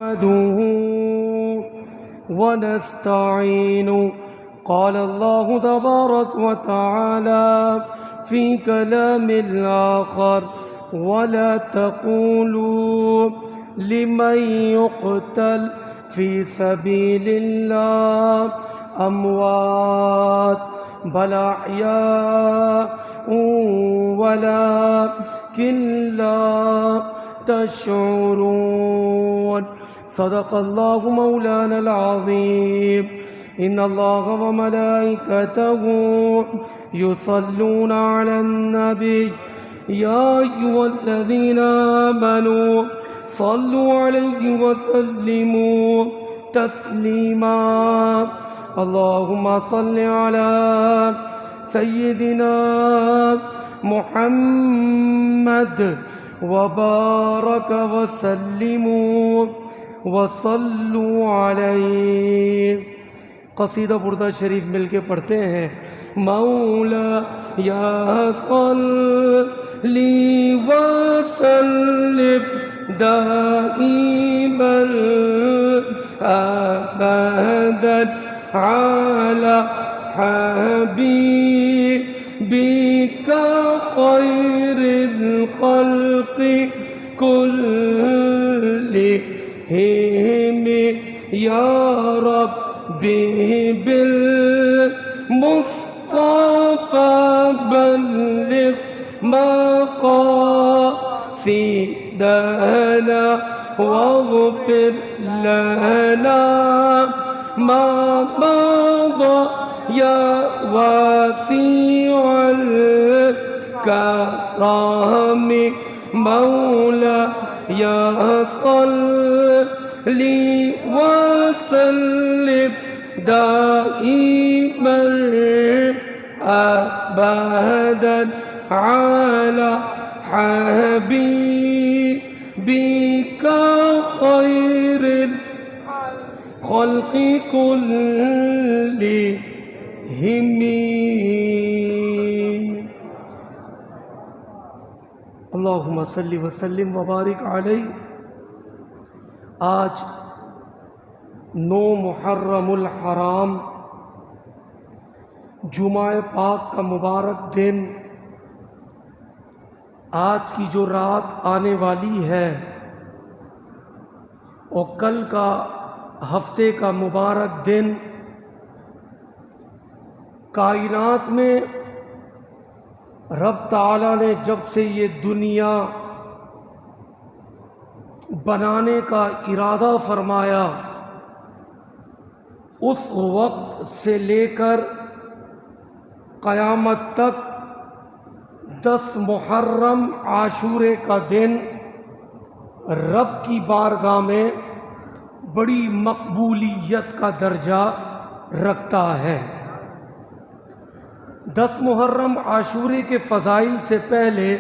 نحمده ونستعينه. قال الله تبارك وتعالى في كلام الآخر: ولا تقولوا لمن يقتل في سبيل الله أموات بل أحياء ولكن لا تشعرون. صدق الله مولانا العظيم. إن الله وملائكته يصلون على النبي يا أيها الذين آمنوا صلوا عليه وسلموا تسليما. اللهم صل على سيدنا محمد وبارك وسلموا وصلوا علیہ. قصیدہ بردہ شریف مل کے پڑھتے ہیں. مولا یا صلی وسلم دائما ابدا علی حبیبک خیر الخلق كلهم یا ربی بالمصطفى بلغ مقاصدنا واغفر لنا ما مضى يا واسع الكرم. مولا یا صلی وسلم دائما ابدا علی حبیبک خیر الخلق كلهم. اللہم صلی وسلم وبارک علیہ. آج 9 محرم الحرام جمعہ پاک کا مبارک دن. آج کی جو رات آنے والی ہے اور کل کا ہفتے کا مبارک دن، کائنات میں رب تعالیٰ نے جب سے یہ دنیا بنانے کا ارادہ فرمایا، اس وقت سے لے کر قیامت تک 10 محرم عاشورے کا دن رب کی بارگاہ میں بڑی مقبولیت کا درجہ رکھتا ہے. 10 محرم عاشورے کے فضائل سے پہلے،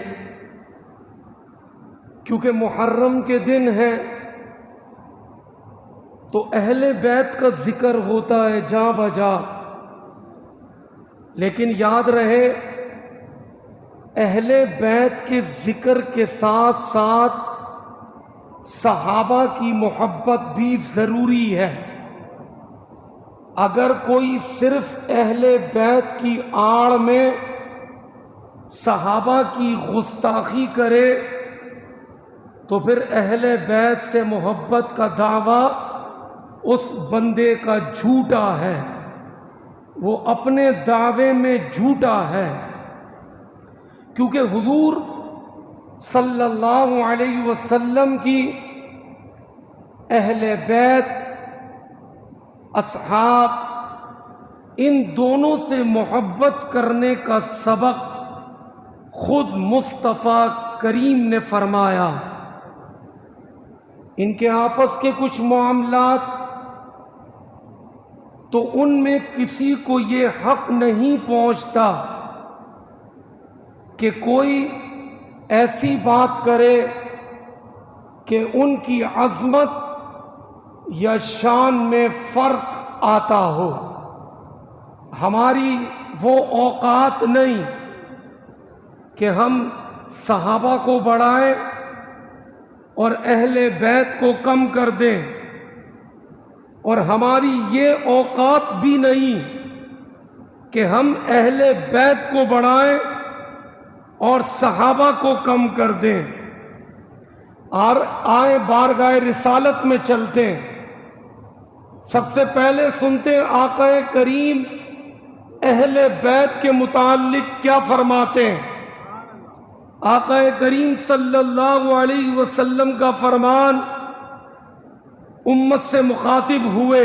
کیونکہ محرم کے دن ہے تو اہل بیت کا ذکر ہوتا ہے جاں بجا، لیکن یاد رہے اہل بیت کے ذکر کے ساتھ ساتھ صحابہ کی محبت بھی ضروری ہے. اگر کوئی صرف اہل بیت کی آڑ میں صحابہ کی گستاخی کرے تو پھر اہل بیت سے محبت کا دعویٰ اس بندے کا جھوٹا ہے، وہ اپنے دعوے میں جھوٹا ہے. کیونکہ حضور صلی اللہ علیہ وسلم کی اہل بیت، اصحاب، ان دونوں سے محبت کرنے کا سبق خود مصطفیٰ کریم نے فرمایا. ان کے آپس کے کچھ معاملات تو ان میں کسی کو یہ حق نہیں پہنچتا کہ کوئی ایسی بات کرے کہ ان کی عظمت یا شان میں فرق آتا ہو. ہماری وہ اوقات نہیں کہ ہم صحابہ کو بڑھائیں اور اہل بیت کو کم کر دیں، اور ہماری یہ اوقات بھی نہیں کہ ہم اہل بیت کو بڑھائیں اور صحابہ کو کم کر دیں۔ اور آئیں بارگاہ رسالت میں چلتے ہیں۔ سب سے پہلے سنتے ہیں آقا کریم اہل بیت کے متعلق کیا فرماتے ہیں۔ آقا کریم صلی اللہ علیہ وسلم کا فرمان امت سے مخاطب ہوئے،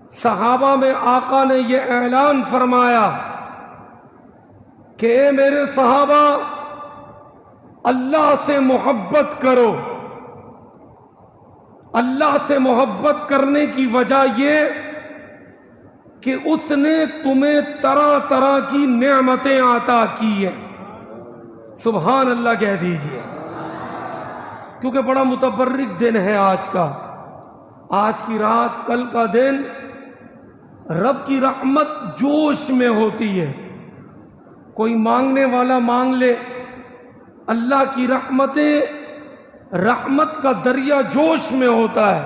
صحابہ میں آقا نے یہ اعلان فرمایا کہ اے میرے صحابہ، اللہ سے محبت کرو۔ اللہ سے محبت کرنے کی وجہ یہ کہ اس نے تمہیں طرح طرح کی نعمتیں عطا کی ہیں۔ سبحان اللہ کہہ دیجئے، کیونکہ بڑا متبرک دن ہے آج کا، آج کی رات، کل کا دن رب کی رحمت جوش میں ہوتی ہے۔ کوئی مانگنے والا مانگ لے، اللہ کی رحمت کا دریا جوش میں ہوتا ہے۔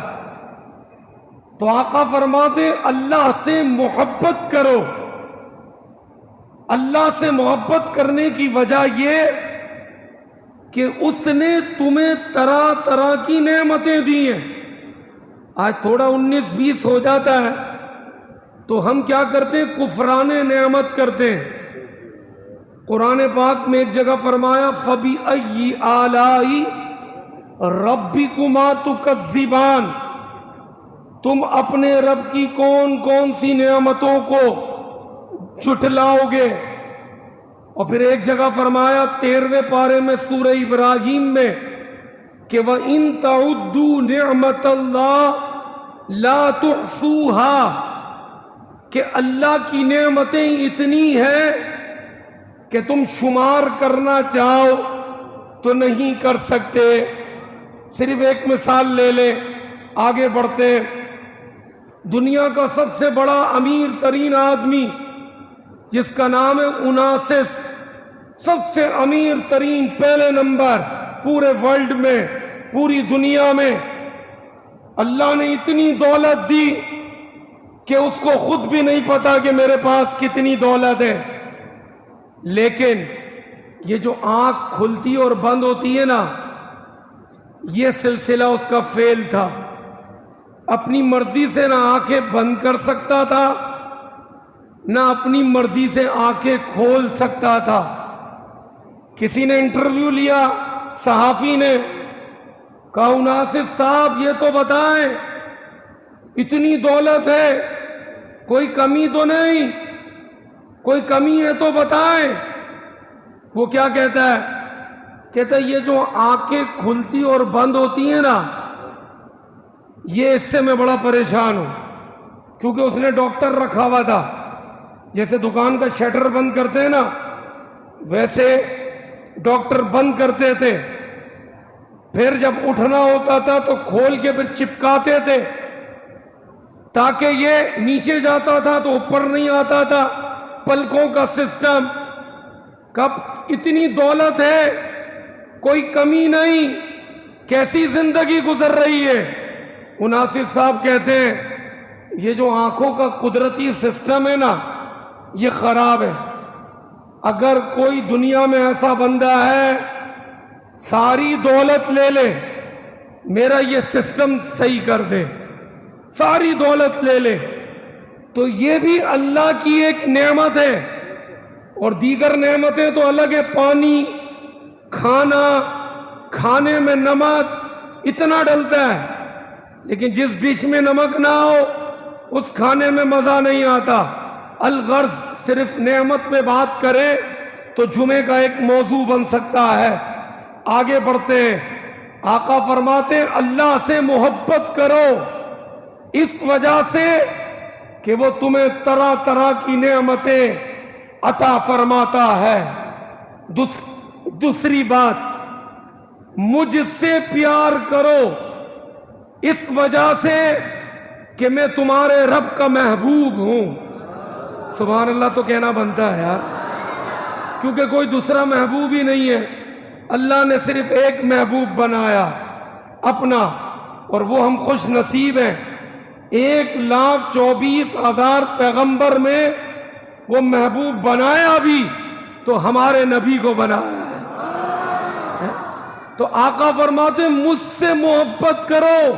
تو آقا فرماتے اللہ سے محبت کرو۔ اللہ سے محبت کرنے کی وجہ یہ کہ اس نے تمہیں طرح طرح کی نعمتیں دی ہیں۔ آج تھوڑا 19-20 ہو جاتا ہے تو ہم کیا کرتے ہیں؟ کفران نعمت کرتے ہیں۔ قرآن پاک میں ایک جگہ فرمایا فَبِأَيِّ آلَاءِ رَبِّكُمَا تُكَذِّبَانِ، تم اپنے رب کی کون کون سی نعمتوں کو جھٹلاؤ گے۔ اور پھر ایک جگہ فرمایا 13ویں پارے میں سورہ ابراہیم میں کہ وَإِن تَعُدُّوا نِعْمَةَ اللَّهِ لَا تُحْصُوهَا، کہ اللہ کی نعمتیں اتنی ہیں کہ تم شمار کرنا چاہو تو نہیں کر سکتے۔ صرف ایک مثال لے لیں، آگے بڑھتے ہیں۔ دنیا کا سب سے بڑا امیر ترین آدمی جس کا نام ہے اوناسس، سب سے امیر ترین پہلے نمبر پورے ورلڈ میں، پوری دنیا میں، اللہ نے اتنی دولت دی کہ اس کو خود بھی نہیں پتا کہ میرے پاس کتنی دولت ہے۔ لیکن یہ جو آنکھ کھلتی اور بند ہوتی ہے نا، یہ سلسلہ اس کا فیل تھا۔ اپنی مرضی سے نہ آنکھیں بند کر سکتا تھا، نہ اپنی مرضی سے آنکھیں کھول سکتا تھا۔ کسی نے انٹرویو لیا، صحافی نے کہا اوناسس صاحب یہ تو بتائیں، اتنی دولت ہے، کوئی کمی تو نہیں، کوئی کمی ہے تو بتائیں۔ وہ کیا کہتا ہے؟ کہتا ہے یہ جو آنکھیں کھلتی اور بند ہوتی ہیں نا، یہ اس سے میں بڑا پریشان ہوں، کیونکہ اس نے ڈاکٹر رکھا ہوا تھا۔ جیسے دکان کا شٹر بند کرتے ہیں نا، ویسے ڈاکٹر بند کرتے تھے، پھر جب اٹھنا ہوتا تھا تو کھول کے پھر چپکاتے تھے تاکہ یہ نیچے جاتا تھا تو اوپر نہیں آتا تھا۔ پلکوں کا سسٹم، کب اتنی دولت ہے، کوئی کمی نہیں، کیسی زندگی گزر رہی ہے۔ اوناسس صاحب کہتے ہیں یہ جو آنکھوں کا قدرتی سسٹم ہے نا، یہ خراب ہے۔ اگر کوئی دنیا میں ایسا بندہ ہے ساری دولت لے لے، میرا یہ سسٹم صحیح کر دے، ساری دولت لے لے، تو یہ بھی اللہ کی ایک نعمت ہے۔ اور دیگر نعمتیں تو الگ ہے، پانی، کھانا، کھانے میں نمک اتنا ڈلتا ہے، لیکن جس ڈش میں نمک نہ ہو اس کھانے میں مزہ نہیں آتا۔ الغرض صرف نعمت پہ بات کرے تو جمعے کا ایک موضوع بن سکتا ہے۔ آگے بڑھتے ہیں، آقا فرماتے ہیں اللہ سے محبت کرو، اس وجہ سے کہ وہ تمہیں طرح طرح کی نعمتیں عطا فرماتا ہے۔ دوسری بات، مجھ سے پیار کرو اس وجہ سے کہ میں تمہارے رب کا محبوب ہوں۔ سبحان اللہ تو کہنا بنتا ہے یار، کیونکہ کوئی دوسرا محبوب ہی نہیں ہے۔ اللہ نے صرف ایک محبوب بنایا اپنا، اور وہ ہم خوش نصیب ہیں۔ 1,24,000 پیغمبر میں وہ محبوب بنایا بھی تو ہمارے نبی کو بنایا ہے۔ تو آقا فرماتے ہیں مجھ سے محبت کرو،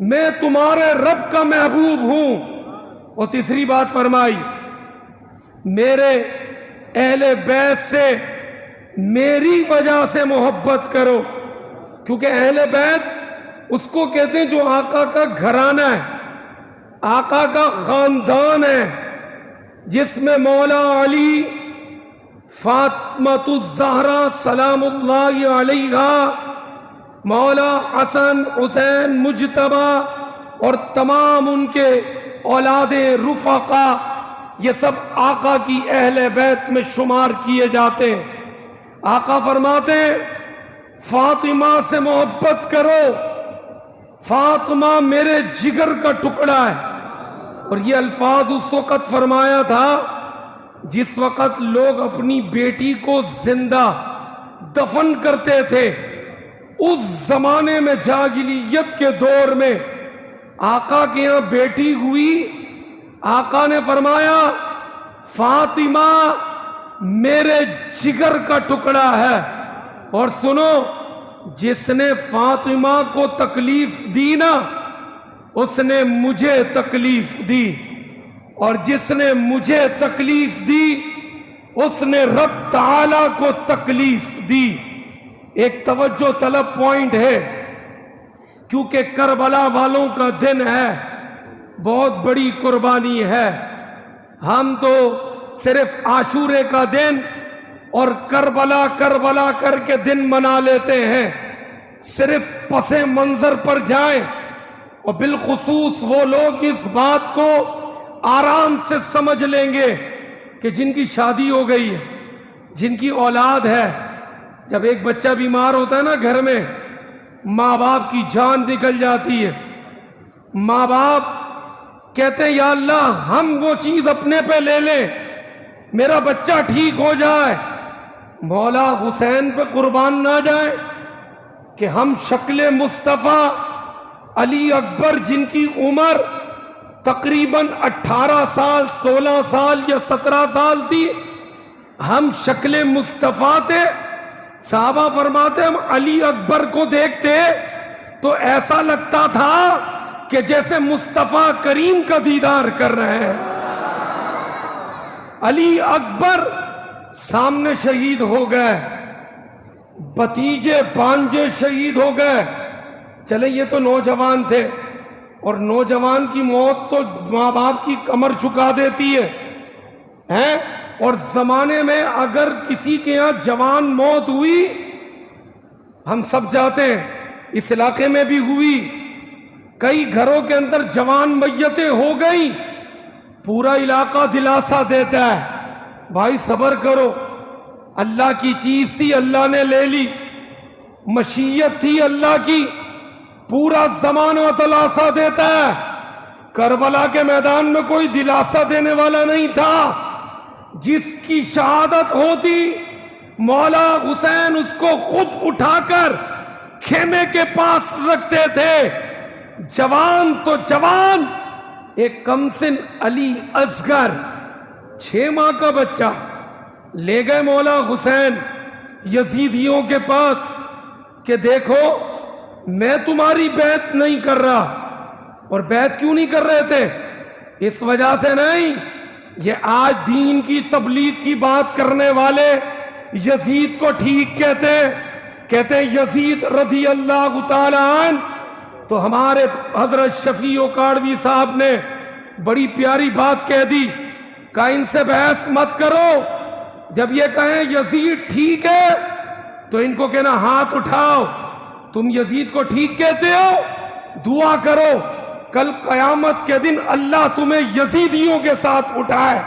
میں تمہارے رب کا محبوب ہوں۔ اور تیسری بات فرمائی میرے اہل بیت سے میری وجہ سے محبت کرو، کیونکہ اہل بیت اس کو کہتے ہیں جو آقا کا گھرانہ ہے، آقا کا خاندان ہے، جس میں مولا علی، فاطمہ الزہرا سلام اللہ علیہا، مولا حسن، حسین، مجتبی اور تمام ان کے اولاد رفقا، یہ سب آقا کی اہل بیت میں شمار کیے جاتے ہیں۔ آقا فرماتے ہیں فاطمہ سے محبت کرو، فاطمہ میرے جگر کا ٹکڑا ہے۔ اور یہ الفاظ اس وقت فرمایا تھا جس وقت لوگ اپنی بیٹی کو زندہ دفن کرتے تھے۔ اس زمانے میں جاہلیت کے دور میں آقا کے یہاں بیٹی ہوئی، آقا نے فرمایا فاطمہ میرے جگر کا ٹکڑا ہے۔ اور سنو، جس نے فاطمہ کو تکلیف دی نا اس نے مجھے تکلیف دی، اور جس نے مجھے تکلیف دی اس نے رب تعالی کو تکلیف دی۔ ایک توجہ طلب پوائنٹ ہے، کیونکہ کربلا والوں کا دن ہے، بہت بڑی قربانی ہے۔ ہم تو صرف عاشورے کا دن اور کربلا کربلا کر کے دن منا لیتے ہیں، صرف پس منظر پر جائیں، اور بالخصوص وہ لوگ اس بات کو آرام سے سمجھ لیں گے کہ جن کی شادی ہو گئی ہے، جن کی اولاد ہے، جب ایک بچہ بیمار ہوتا ہے نا گھر میں، ماں باپ کی جان نکل جاتی ہے۔ ماں باپ کہتے ہیں یا اللہ ہم وہ چیز اپنے پہ لے لیں، میرا بچہ ٹھیک ہو جائے۔ مولا حسین پہ قربان نہ جائیں کہ ہم شکل مصطفیٰ علی اکبر جن کی عمر تقریباً 18 سال 16 سال یا 17 سال تھی، ہم شکل مصطفیٰ تھے۔ صحابہ فرماتے ہم علی اکبر کو دیکھتے تو ایسا لگتا تھا کہ جیسے مصطفیٰ کریم کا دیدار کر رہے ہیں۔ علی اکبر سامنے شہید ہو گئے، بھتیجے بانجے شہید ہو گئے۔ چلے یہ تو نوجوان تھے، اور نوجوان کی موت تو ماں باپ کی کمر جھکا دیتی ہے۔ اور زمانے میں اگر کسی کے یہاں جوان موت ہوئی، ہم سب جاتے ہیں، اس علاقے میں بھی ہوئی، کئی گھروں کے اندر جوان میتیں ہو گئی، پورا علاقہ دلاسا دیتا ہے بھائی صبر کرو، اللہ کی چیز تھی اللہ نے لے لی، مشیت تھی اللہ کی، پورا زمانہ دلاسا دیتا ہے۔ کربلا کے میدان میں کوئی دلاسا دینے والا نہیں تھا، جس کی شہادت ہوتی مولا حسین اس کو خود اٹھا کر خیمے کے پاس رکھتے تھے۔ جوان تو جوان، ایک کمسن علی اصغر 6 ماہ کا بچہ لے گئے مولا حسین یزیدیوں کے پاس کہ دیکھو میں تمہاری بیعت نہیں کر رہا۔ اور بیعت کیوں نہیں کر رہے تھے؟ اس وجہ سے نہیں، یہ آج دین کی تبلیغ کی بات کرنے والے یزید کو ٹھیک کہتے ہیں یزید رضی اللہ تعالی عنہ۔ تو ہمارے حضرت شفیع کاڑوی صاحب نے بڑی پیاری بات کہہ دی، کہا ان سے بحث مت کرو، جب یہ کہیں یزید ٹھیک ہے تو ان کو کہنا ہاتھ اٹھاؤ، تم یزید کو ٹھیک کہتے ہو، دعا کرو کل قیامت کے دن اللہ تمہیں یزیدیوں کے ساتھ اٹھائے۔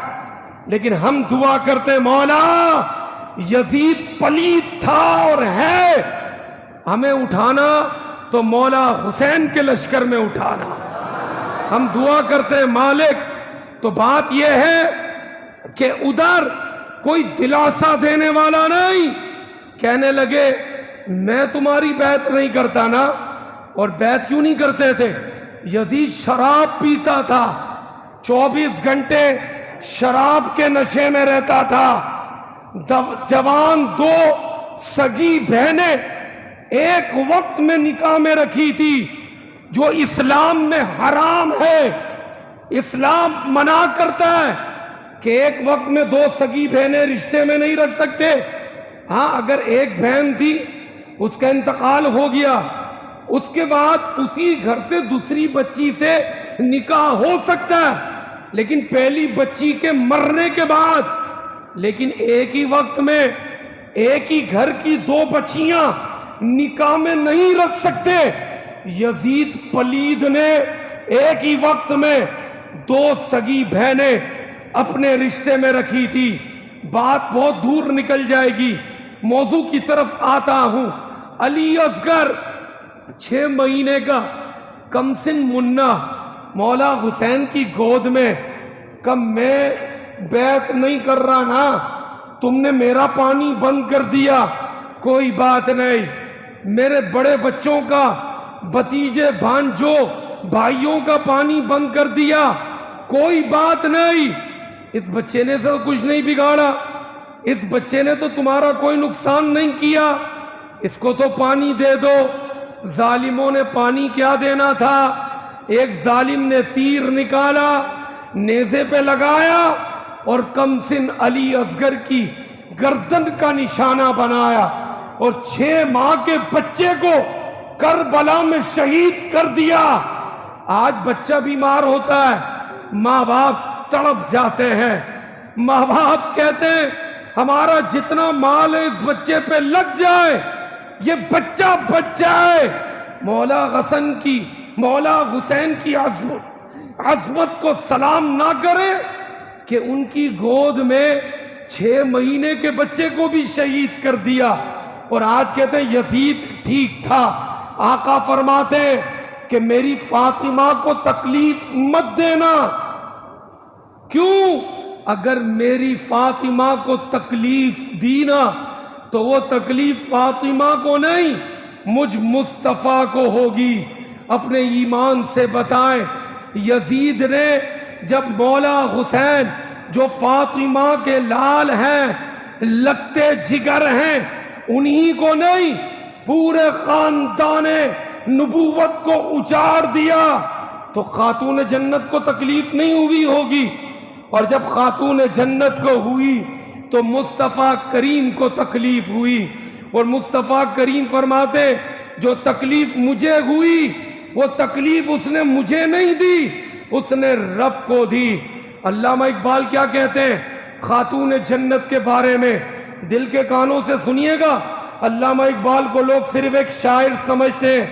لیکن ہم دعا کرتے مولا یزید پلید تھا اور ہے، ہمیں اٹھانا تو مولا حسین کے لشکر میں اٹھانا۔ ہم دعا کرتے ہیں مالک، تو بات یہ ہے کہ ادھر کوئی دلاسا دینے والا نہیں کہنے لگے میں تمہاری بیعت نہیں کرتا نا. اور بیعت کیوں نہیں کرتے تھے؟ یزید شراب پیتا تھا، 24 گھنٹے شراب کے نشے میں رہتا تھا. جوان 2 سگی بہنیں ایک وقت میں نکاح میں رکھی تھی، جو اسلام میں حرام ہے. اسلام منع کرتا ہے کہ ایک وقت میں 2 سگی بہنیں رشتے میں نہیں رکھ سکتے. ہاں اگر ایک بہن تھی، اس کا انتقال ہو گیا، اس کے بعد اسی گھر سے دوسری بچی سے نکاح ہو سکتا ہے، لیکن پہلی بچی کے مرنے کے بعد. لیکن ایک ہی وقت میں ایک ہی گھر کی 2 بچیاں نکاح میں نہیں رکھ سکتے. یزید پلید نے ایک ہی وقت میں 2 سگی بہنیں اپنے رشتے میں رکھی تھی. بات بہت دور نکل جائے گی، موضوع کی طرف آتا ہوں. علی اصغر 6 مہینے کا کم سن منا مولا حسین کی گود میں. کب میں بیعت نہیں کر رہا نا، تم نے میرا پانی بند کر دیا، کوئی بات نہیں. میرے بڑے بچوں کا، بھتیجے بھانجوں بھائیوں کا پانی بند کر دیا، کوئی بات نہیں. اس بچے نے سب کچھ نہیں بگاڑا، اس بچے نے تو تمہارا کوئی نقصان نہیں کیا، اس کو تو پانی دے دو. ظالموں نے پانی کیا دینا تھا؟ ایک ظالم نے تیر نکالا، نیزے پہ لگایا اور کم سن علی اصغر کی گردن کا نشانہ بنایا، اور 6 ماہ کے بچے کو کربلا میں شہید کر دیا. آج بچہ بیمار ہوتا ہے، ماں باپ تڑپ جاتے ہیں، ماں باپ کہتے ہیں ہمارا جتنا مال ہے اس بچے پہ لگ جائے، یہ بچہ بچ جائے. مولا حسین کی عظمت کو سلام نہ کرے کہ ان کی گود میں 6 مہینے کے بچے کو بھی شہید کر دیا. اور آج کہتے ہیں یزید ٹھیک تھا. آقا فرماتے ہیں کہ میری فاطمہ کو تکلیف مت دینا. کیوں؟ اگر میری فاطمہ کو تکلیف دی نا تو وہ تکلیف فاطمہ کو نہیں، مجھ مصطفیٰ کو ہوگی. اپنے ایمان سے بتائیں. یزید نے جب مولا حسین جو فاطمہ کے لال ہیں، لگتے جگر ہیں، انہی کو نہیں پورے خاندان نبوت کو اجاڑ دیا، تو خاتون جنت کو تکلیف نہیں ہوئی ہوگی. اور جب خاتون جنت کو ہوئی تو مصطفیٰ کریم کو تکلیف ہوئی. اور مصطفیٰ کریم فرماتے جو تکلیف مجھے ہوئی وہ تکلیف اس نے مجھے نہیں دی، اس نے رب کو دی. علامہ اقبال کیا کہتے ہیں خاتون جنت کے بارے میں؟ دل کے کانوں سے سنیے گا. علامہ اقبال کو لوگ صرف ایک شاعر سمجھتے ہیں،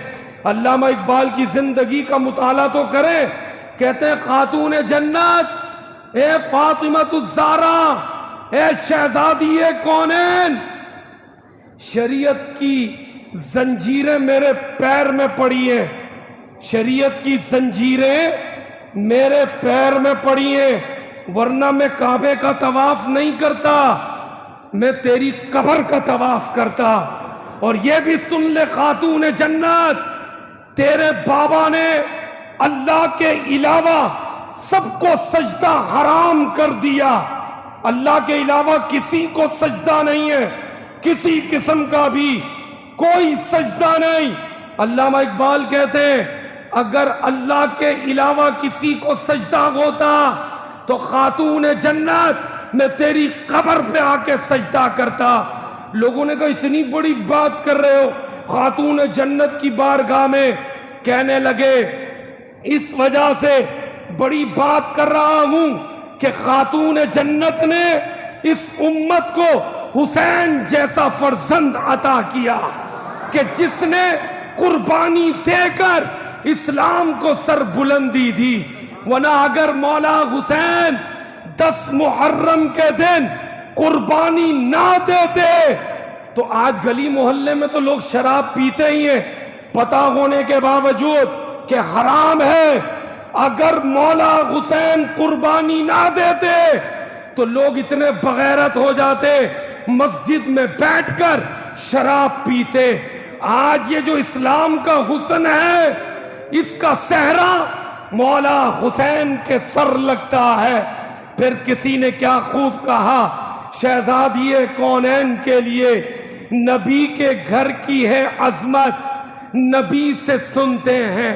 علامہ اقبال کی زندگی کا مطالعہ تو کریں. کہتے ہیں خاتون جنت، اے فاطمۃ الزہرا، اے شہزادی کونین، شریعت کی زنجیریں میرے پیر میں پڑی ہیں، شریعت کی زنجیریں میرے پیر میں پڑی ہیں، ورنہ میں کعبے کا طواف نہیں کرتا، میں تیری قبر کا طواف کرتا. اور یہ بھی سن لے خاتون جنت، تیرے بابا نے اللہ کے علاوہ سب کو سجدہ حرام کر دیا. اللہ کے علاوہ کسی کو سجدہ نہیں ہے، کسی قسم کا بھی کوئی سجدہ نہیں. علامہ اقبال کہتے ہیں اگر اللہ کے علاوہ کسی کو سجدہ ہوتا تو خاتون جنت میں تیری قبر پہ آ کے سجدہ کرتا. لوگوں نے کہا اتنی بڑی بات کر رہے ہو خاتون جنت کی بارگاہ میں. کہنے لگے اس وجہ سے بڑی بات کر رہا ہوں کہ خاتون جنت نے اس امت کو حسین جیسا فرزند عطا کیا کہ جس نے قربانی دے کر اسلام کو سر بلندی دی. ورنہ اگر مولا حسین 10 محرم کے دن قربانی نہ دیتے تو آج گلی محلے میں تو لوگ شراب پیتے ہی ہیں پتہ ہونے کے باوجود کہ حرام ہے. اگر مولا حسین قربانی نہ دیتے تو لوگ اتنے بغیرت ہو جاتے مسجد میں بیٹھ کر شراب پیتے. آج یہ جو اسلام کا حسن ہے اس کا صحرا مولا حسین کے سر لگتا ہے. پھر کسی نے کیا خوب کہا، شہزادی کونین کے لیے نبی کے گھر کی ہے عظمت، نبی سے سنتے ہیں.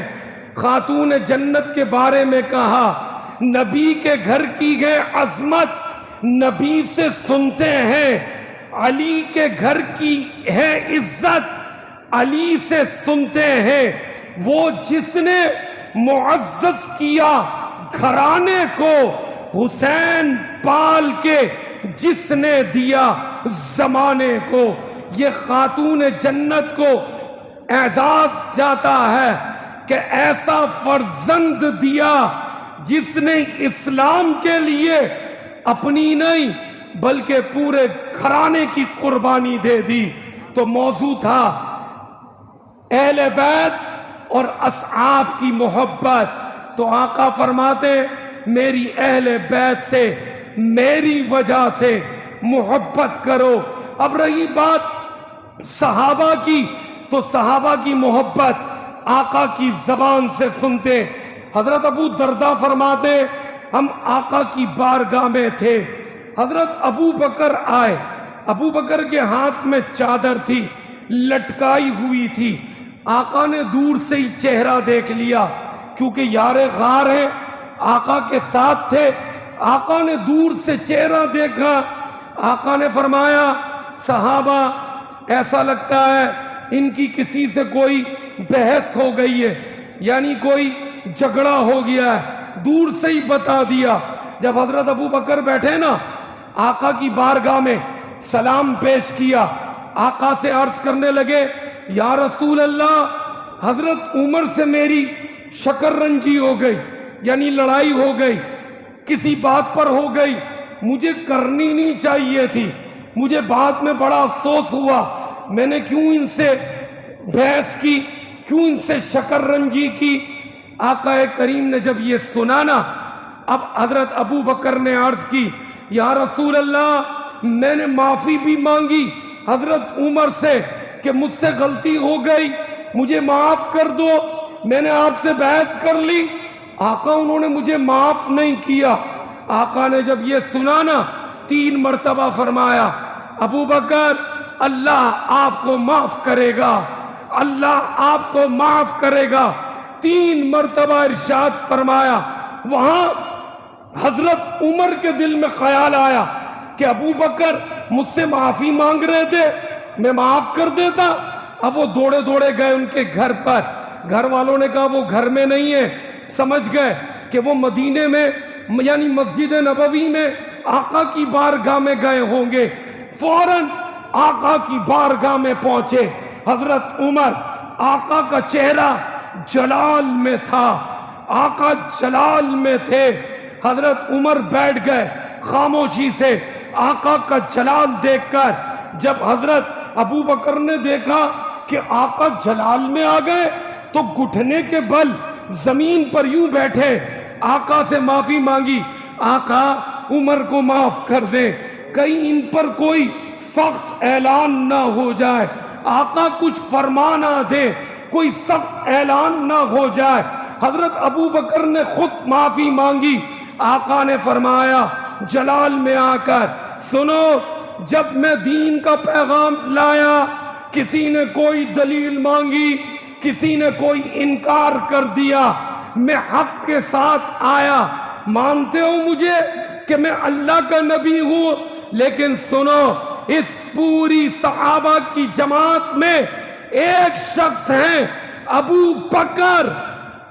خاتون جنت کے بارے میں کہا، نبی کے گھر کی ہے عظمت، نبی سے سنتے ہیں. علی کے گھر کی ہے عزت، علی سے سنتے ہیں. وہ جس نے معزز کیا گھرانے کو، حسین پال کے جس نے دیا زمانے کو. یہ خاتون جنت کو اعزاز جاتا ہے کہ ایسا فرزند دیا جس نے اسلام کے لیے اپنی نہیں بلکہ پورے گھرانے کی قربانی دے دی. تو موضوع تھا اہل بیت اور اصحاب کی محبت. تو آقا فرماتے میری اہل بیت سے میری وجہ سے محبت کرو. اب رہی بات صحابہ کی، تو صحابہ کی محبت آقا کی زبان سے سنتے. حضرت ابو درداء فرماتے ہم آقا کی بارگاہ میں تھے، حضرت ابو بکر آئے. ابو بکر کے ہاتھ میں چادر تھی، لٹکائی ہوئی تھی. آقا نے دور سے ہی چہرہ دیکھ لیا، کیونکہ یار غار ہیں، آقا کے ساتھ تھے. آقا نے دور سے چہرہ دیکھا. آقا نے فرمایا صحابہ ایسا لگتا ہے ان کی کسی سے کوئی بحث ہو گئی ہے، یعنی کوئی جھگڑا ہو گیا ہے. دور سے ہی بتا دیا. جب حضرت ابو بکر بیٹھے نا آقا کی بارگاہ میں، سلام پیش کیا. آقا سے عرض کرنے لگے یا رسول اللہ، حضرت عمر سے میری شکر رنجی ہو گئی، یعنی لڑائی ہو گئی، کسی بات پر ہو گئی، مجھے کرنی نہیں چاہیے تھی، مجھے بعد میں بڑا افسوس ہوا، میں نے کیوں ان سے بحث کی، کیوں ان سے شکر رنجی کی. آقا کریم نے جب یہ سنا نا، اب حضرت ابو بکر نے عرض کی یا رسول اللہ، میں نے معافی بھی مانگی حضرت عمر سے کہ مجھ سے غلطی ہو گئی، مجھے معاف کر دو، میں نے آپ سے بحث کر لی. آقا انہوں نے مجھے معاف نہیں کیا. آقا نے جب یہ سنا نا 3 مرتبہ فرمایا ابو بکر اللہ آپ کو معاف کرے گا، اللہ آپ کو معاف کرے گا. 3 مرتبہ ارشاد فرمایا. وہاں حضرت عمر کے دل میں خیال آیا کہ ابو بکر مجھ سے معافی مانگ رہے تھے، میں معاف کر دیتا. اب وہ دوڑے دوڑے گئے ان کے گھر پر. گھر والوں نے کہا وہ گھر میں نہیں ہے، سمجھ گئے کہ وہ مدینے میں یعنی مسجد نبوی میں آقا کی بارگاہ میں گئے ہوں گے. فوراً آقا کی بارگاہ میں پہنچے. حضرت عمر، آقا کا چہرہ جلال میں تھا، آقا جلال میں تھے. حضرت عمر بیٹھ گئے خاموشی سے. آقا کا جلال دیکھ کر جب حضرت ابو بکر نے دیکھا کہ آقا جلال میں آ گئے تو گھٹنے کے بل زمین پر یوں بیٹھے. آقا سے معافی مانگی، آقا عمر کو معاف کر دیں، کہیں ان پر کوئی سخت اعلان نہ ہو جائے، آقا کچھ فرمانا دے، کوئی سخت اعلان نہ ہو جائے. حضرت ابو بکر نے خود معافی مانگی. آقا نے فرمایا جلال میں آ کر سنو، جب میں دین کا پیغام لایا کسی نے کوئی دلیل مانگی، کسی نے کوئی انکار کر دیا، میں حق کے ساتھ آیا. مانتے ہو مجھے کہ میں اللہ کا نبی ہوں، لیکن سنو اس پوری صحابہ کی جماعت میں ایک شخص ہیں ابو بکر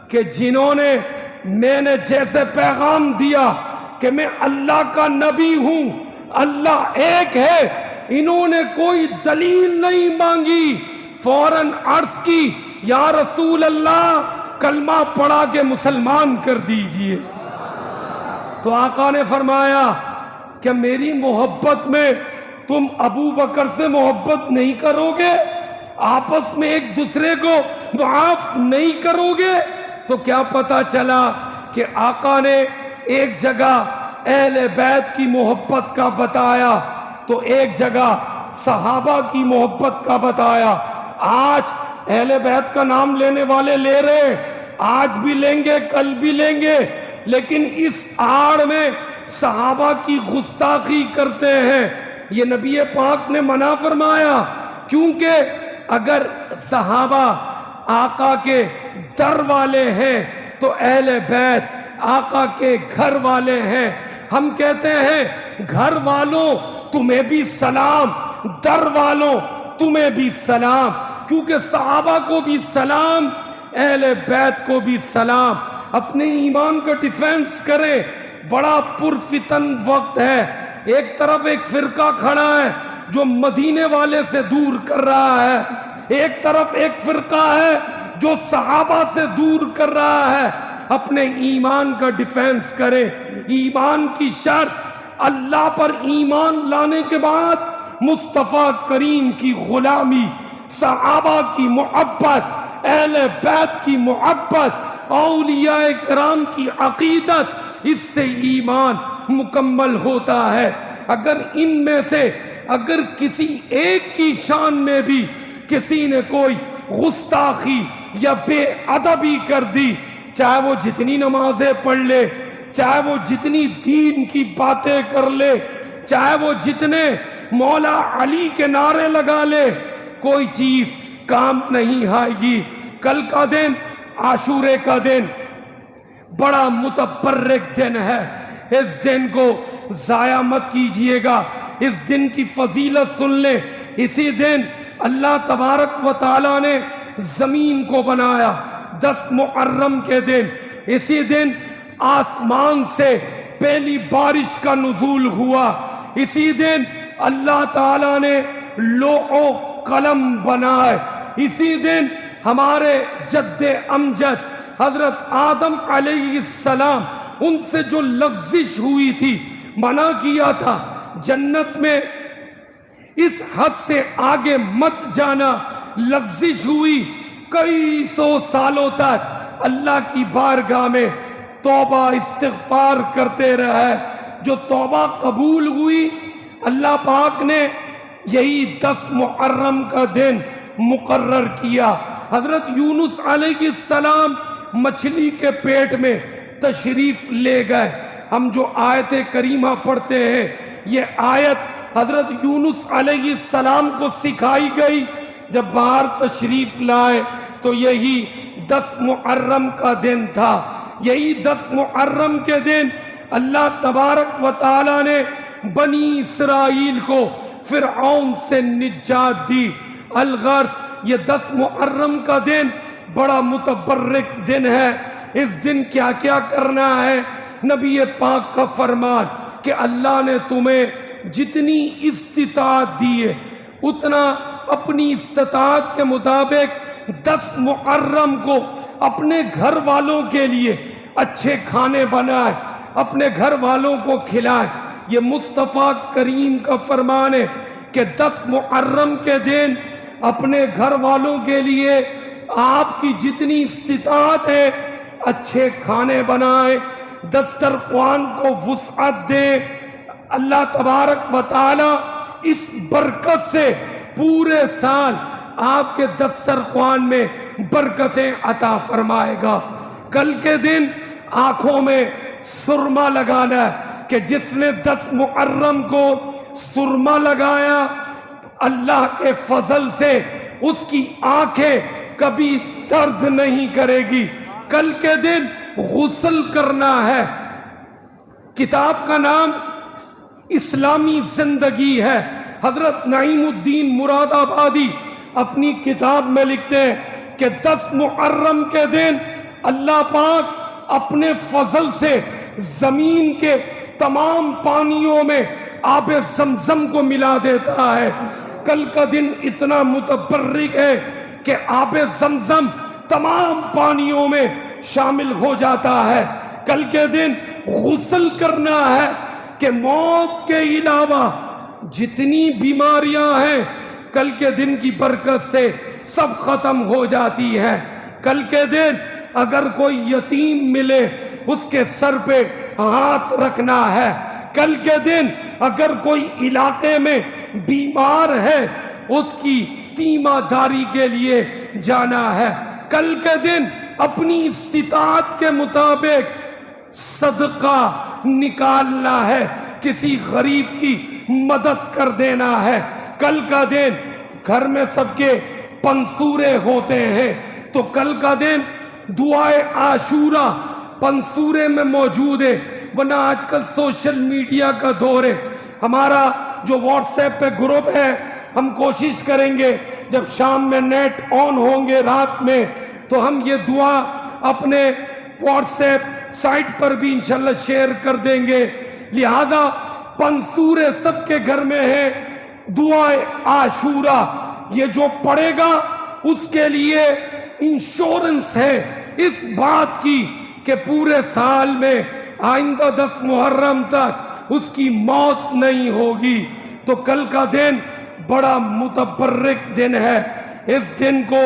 کہ جنہوں نے میں نے جیسے پیغام دیا کہ میں اللہ کا نبی ہوں، اللہ ایک ہے، انہوں نے کوئی دلیل نہیں مانگی، فوراً عرض کی یا رسول اللہ کلمہ پڑھا کے مسلمان کر دیجئے. تو آقا نے فرمایا کہ میری محبت میں تم ابو بکر سے محبت نہیں کرو گے، آپس میں ایک دوسرے کو معاف نہیں کرو گے؟ تو کیا پتا چلا کہ آقا نے ایک جگہ اہل بیت کی محبت کا بتایا تو ایک جگہ صحابہ کی محبت کا بتایا. آج اہل بیت کا نام لینے والے لے رہے، آج بھی لیں گے، کل بھی لیں گے، لیکن اس آڑ میں صحابہ کی گستاخی کرتے ہیں. یہ نبی پاک نے منع فرمایا، کیونکہ اگر صحابہ آقا کے در والے ہیں تو اہل بیت آقا کے گھر والے ہیں. ہم کہتے ہیں گھر والوں تمہیں بھی سلام، در والوں تمہیں بھی سلام، کیونکہ صحابہ کو بھی سلام، اہل بیت کو بھی سلام. اپنے ایمان کا ڈیفینس کریں. بڑا پرفتن وقت ہے. ایک طرف ایک فرقہ کھڑا ہے جو مدینے والے سے دور کر رہا ہے، ایک طرف ایک فرقہ ہے جو صحابہ سے دور کر رہا ہے. اپنے ایمان کا ڈیفینس کریں. ایمان کی شرط اللہ پر ایمان لانے کے بعد مصطفیٰ کریم کی غلامی، صحابہ کی محبت، اہل بیت کی محبت، اولیاء کرام کی عقیدت، اس سے ایمان مکمل ہوتا ہے. اگر ان میں سے اگر کسی ایک کی شان میں بھی کسی نے کوئی گستاخی یا بے ادبی کر دی، چاہے وہ جتنی نمازیں پڑھ لے، چاہے وہ جتنی دین کی باتیں کر لے، چاہے وہ جتنے مولا علی کے نعرے لگا لے، کوئی چیز کام نہیں آئے گی. کل کا دن عاشورے کا دن بڑا متبرک دن ہے. اس دن کو ضائع مت کیجئے گا. اس دن کی فضیلت سن لیں. اسی دن اللہ تبارک و تعالیٰ نے زمین کو بنایا، 10 محرم کے دن. اسی دن آسمان سے پہلی بارش کا نزول ہوا. اسی دن اللہ تعالیٰ نے لوح و قلم بنائے. اسی دن ہمارے جد امجد حضرت آدم علیہ السلام، ان سے جو لغزش ہوئی تھی، منع کیا تھا جنت میں اس حد سے آگے مت جانا، لغزش ہوئی. کئی سو سالوں تک اللہ کی بارگاہ میں توبہ استغفار کرتے رہے. جو توبہ قبول ہوئی، اللہ پاک نے یہی 10 محرم کا دن مقرر کیا. حضرت یونس علیہ السلام مچھلی کے پیٹ میں تشریف لے گئے. ہم جو آیت کریمہ پڑھتے ہیں، یہ آیت حضرت یونس علیہ السلام کو سکھائی گئی. جب باہر تشریف لائے تو یہی 10 محرم کا دن تھا. یہی 10 محرم کے دن اللہ تبارک و تعالیٰ نے بنی اسرائیل کو فرعون سے نجات دی. الغرض یہ 10 محرم کا دن بڑا متبرک دن ہے. اس دن کیا کیا کرنا ہے؟ نبی پاک کا فرمان کہ اللہ نے تمہیں جتنی استطاعت دی ہے اتنا اپنی استطاعت کے مطابق 10 محرم کو اپنے گھر والوں کے لیے اچھے کھانے بنائے، اپنے گھر والوں کو کھلائے. یہ مصطفیٰ کریم کا فرمان ہے کہ 10 محرم کے دن اپنے گھر والوں کے لیے آپ کی جتنی استطاعت ہے اچھے کھانے بنائیں، دسترخوان کو وسعت دیں. اللہ تبارک و تعالی اس برکت سے پورے سال آپ کے دسترخوان میں برکتیں عطا فرمائے گا. کل کے دن آنکھوں میں سرما لگانا ہے کہ جس نے 10 محرم کو سرما لگایا، اللہ کے فضل سے اس کی آنکھیں کبھی درد نہیں کرے گی. کل کے دن غسل کرنا ہے. کتاب کا نام اسلامی زندگی ہے. حضرت نعیم الدین مراد آبادی اپنی کتاب میں لکھتے ہیں کہ 10 محرم کے دن اللہ پاک اپنے فضل سے زمین کے تمام پانیوں میں آب زمزم کو ملا دیتا ہے. کل کا دن اتنا متبرک ہے کہ آب زمزم تمام پانیوں میں شامل ہو جاتا ہے. کل کے دن غسل کرنا ہے کہ موت کے علاوہ جتنی بیماریاں ہیں کل کے دن کی برکت سے سب ختم ہو جاتی ہے. کل کے دن اگر کوئی یتیم ملے اس کے سر پہ ہاتھ رکھنا ہے. کل کے دن اگر کوئی علاقے میں بیمار ہے اس کی تیمارداری کے لیے جانا ہے. کل کے دن اپنی استطاعت کے مطابق صدقہ نکالنا ہے، کسی غریب کی مدد کر دینا ہے. کل کا دن گھر میں سب کے پنسورے ہوتے ہیں، تو کل کا دن دعائے عاشورہ پنسورے میں موجود ہے. ورنہ آج کل سوشل میڈیا کا دور ہے. ہمارا جو واٹس ایپ پہ گروپ ہے، ہم کوشش کریں گے جب شام میں نیٹ آن ہوں گے رات میں، تو ہم یہ دعا اپنے واٹس ایپ سائٹ پر بھی انشاءاللہ شیئر کر دیں گے. لہذا پنسورے سب کے گھر میں ہیں. دعائے عاشورہ یہ جو پڑھے گا اس کے لیے انشورنس ہے اس بات کی کہ پورے سال میں آئندہ 10 محرم تک اس کی موت نہیں ہوگی. تو کل کا دن بڑا متبرک دن ہے. اس دن کو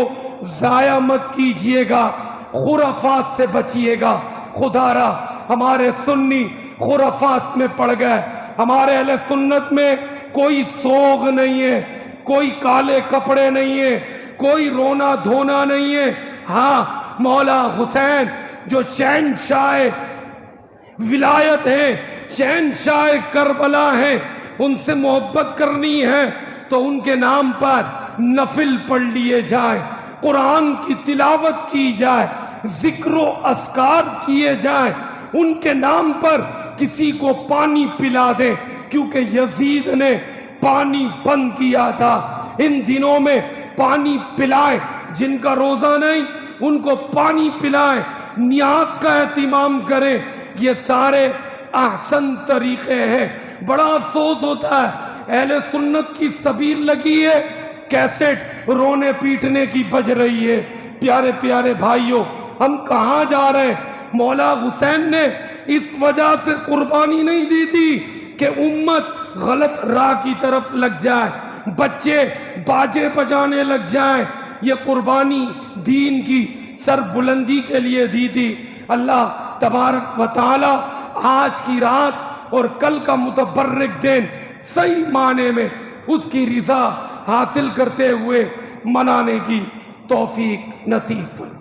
ضائع مت کیجئے گا، خرافات سے بچیے گا. خدا را ہمارے سنی خرافات میں پڑ گئے. ہمارے اہل سنت میں کوئی سوگ نہیں ہے، کوئی کالے کپڑے نہیں ہے، کوئی رونا دھونا نہیں ہے. ہاں، مولا حسین جو شہنشاہ ولایت ہیں، شہنشاہ کربلا ہیں، ان سے محبت کرنی ہے تو ان کے نام پر نفل پڑھ لیے جائیں، قرآن کی تلاوت کی جائے، ذکر و اذکار کیے جائیں. ان کے نام پر کسی کو پانی پلا دیں، کیونکہ یزید نے پانی بند کیا تھا. ان دنوں میں پانی پلائیں، جن کا روزہ نہیں ان کو پانی پلائیں، نیاز کا اہتمام کریں. یہ سارے احسن طریقے ہیں. بڑا افسوس ہوتا ہے اہل سنت کی سبیل لگی ہے، کیسٹ رونے پیٹنے کی بج رہی ہے. پیارے پیارے بھائیوں، ہم کہاں جا رہے ہیں؟ مولا حسین نے اس وجہ سے قربانی نہیں دی تھی کہ امت غلط راہ کی طرف لگ جائے، بچے باجے بجانے لگ جائیں. یہ قربانی دین کی سر بلندی کے لیے دی تھی. اللہ تبارک و تعالی آج کی رات اور کل کا متبرک دن صحیح معنی میں اس کی رضا حاصل کرتے ہوئے منانے کی توفیق نصیب فرمائے.